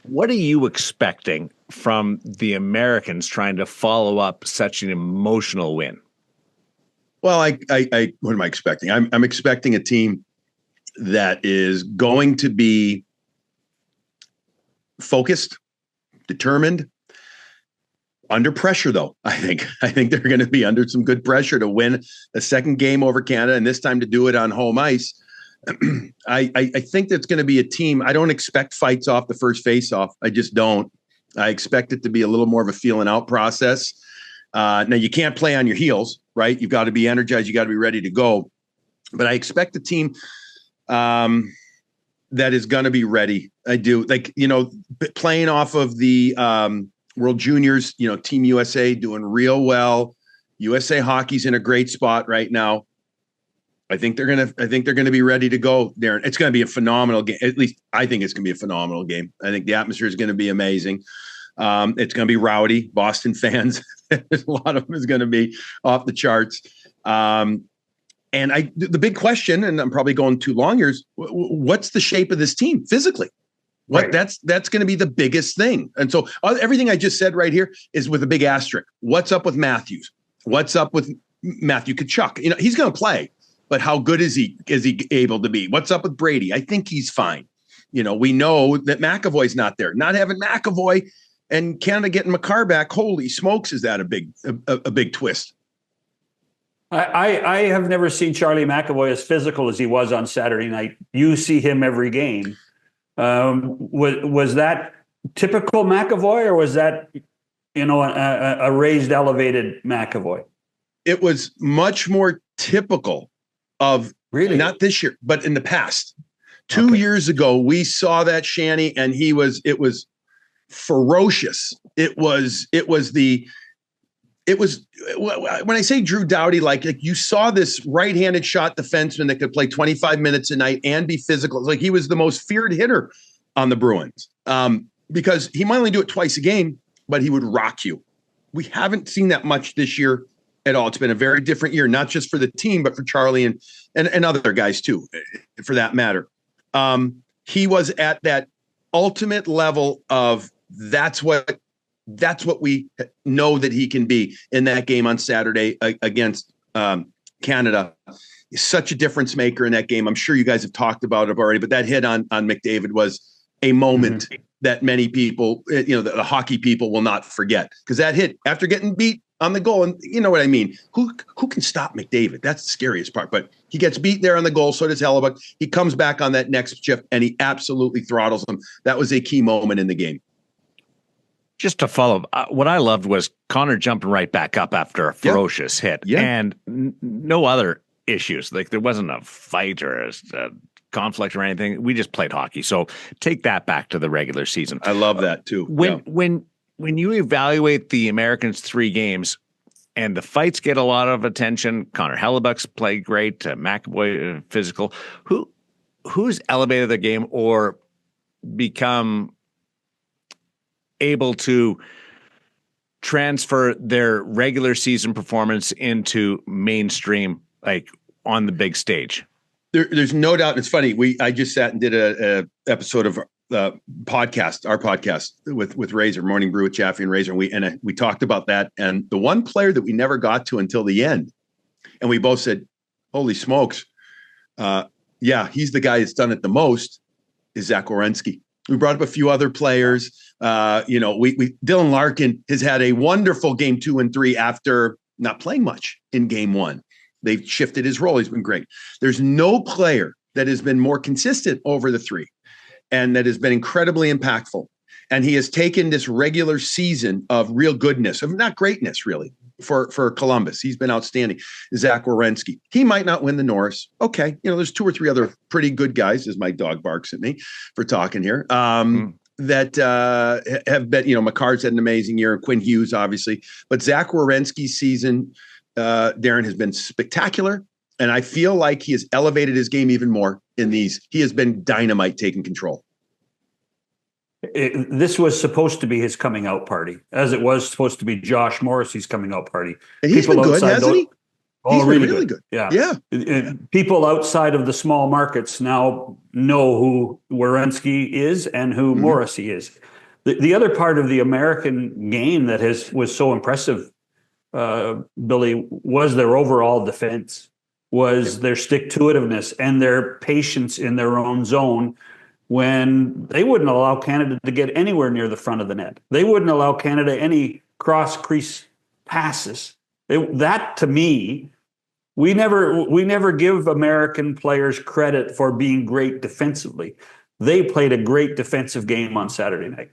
What are you expecting from the Americans trying to follow up such an emotional win? Well, what am I expecting? I'm expecting a team that is going to be focused, determined, under pressure, though. I think they're going to be under some good pressure to win a second game over Canada, and this time to do it on home ice. I think that's going to be a team. I don't expect fights off the first face-off. I just don't. I expect it to be a little more of a feeling out process. Now, you can't play on your heels, right? You've got to be energized. You got to be ready to go. But I expect a team that is going to be ready. I do. Playing off of the World Juniors, Team USA doing real well. USA Hockey's in a great spot right now. I think they're gonna be ready to go, Darren. It's gonna be a phenomenal game. At least I think it's gonna be a phenomenal game. I think the atmosphere is gonna be amazing. It's gonna be rowdy. Boston fans, there's a lot of them is gonna be off the charts. And the big question, and I'm probably going too long here, is what's the shape of this team physically? Right. That's going to be the biggest thing. And so everything I just said right here is with a big asterisk. What's up with Matthews? What's up with Matthew Tkachuk? He's going to play, but how good is he able to be? What's up with Brady? I think he's fine. We know that McAvoy's not there. Not having McAvoy and Canada getting McCarr back. Holy smokes, is that a big twist? I have never seen Charlie McAvoy as physical as he was on Saturday night. You see him every game. Was that typical McAvoy, or was that, a raised, elevated McAvoy? It was much more typical of, really, not this year, but in the past. 2 years ago, we saw that Shanny, and it was ferocious. It was when I say Drew Doughty, like you saw this right-handed shot defenseman that could play 25 minutes a night and be physical. It's like he was the most feared hitter on the Bruins because he might only do it twice a game, but he would rock you. We haven't seen that much this year at all. It's been a very different year, not just for the team, but for Charlie and other guys too, for that matter. He was at that ultimate level of that's what we know that he can be in that game on Saturday against Canada. He's such a difference maker in that game. I'm sure you guys have talked about it already, but that hit on McDavid was a moment that many people, the hockey people will not forget, because that hit after getting beat on the goal. And you know what I mean? Who can stop McDavid? That's the scariest part. But he gets beat there on the goal. So does Hellebuck. He comes back on that next shift and he absolutely throttles him. That was a key moment in the game. Just to follow, what I loved was Connor jumping right back up after a ferocious hit, and no other issues. Like there wasn't a fight or a conflict or anything. We just played hockey. So take that back to the regular season. I love that too. When you evaluate the Americans' 3 games and the fights get a lot of attention, Connor Hellebuck's played great, McAvoy physical. Who's elevated the game or become able to transfer their regular season performance into mainstream, like on the big stage? There's no doubt. It's funny. I just sat and did a episode of our podcast with Razor, Morning Brew with Jaffe and Razor, and we talked about that. And the one player that we never got to until the end, and we both said, "Holy smokes, he's the guy that's done it the most," is Zach Werenski. We brought up a few other players. Dylan Larkin has had a wonderful game 2 and 3 after not playing much in game 1. They've shifted his role. He's been great. There's no player that has been more consistent over the 3 and that has been incredibly impactful. And he has taken this regular season of real goodness, of not greatness really, for Columbus. He's been outstanding. Zach Werenski. He might not win the Norris. Okay. There's 2 or 3 other pretty good guys, as my dog barks at me for talking here, that have been, McCarr's had an amazing year, and Quinn Hughes, obviously. But Zach Werenski's season, Darren, has been spectacular. And I feel like he has elevated his game even more in these. He has been dynamite taking control. This was supposed to be his coming out party, as it was supposed to be Josh Morrissey's coming out party. And he's been good, hasn't he? Oh, been really good. Yeah. People outside of the small markets now know who Werenski is and who Morrissey is. The other part of the American game that was so impressive, Billy, was their overall defense, was their stick-to-itiveness and their patience in their own zone when they wouldn't allow Canada to get anywhere near the front of the net. They wouldn't allow Canada any cross-crease passes. That to me, we never give American players credit for being great defensively. They played a great defensive game on Saturday night.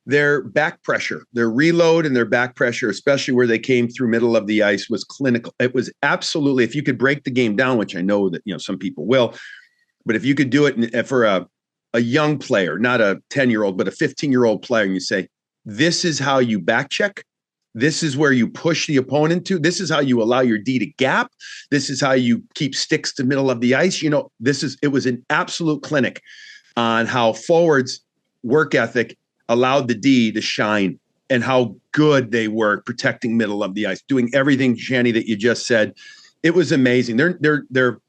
Their back pressure, their reload and their back pressure, especially where they came through middle of the ice, was clinical. It was absolutely, if you could break the game down, which I know that some people will, but if you could do it for a young player, not a 10-year-old, but a 15-year-old player, and you say, this is how you back check. This is where you push the opponent to. This is how you allow your D to gap. This is how you keep sticks to middle of the ice. It was an absolute clinic on how forwards' work ethic allowed the D to shine and how good they were protecting middle of the ice, doing everything, Jenny, that you just said. It was amazing. They're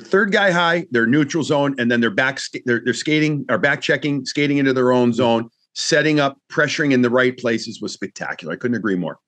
third guy high, their neutral zone, and then they're skating or back checking, skating into their own zone, setting up, pressuring in the right places was spectacular. I couldn't agree more.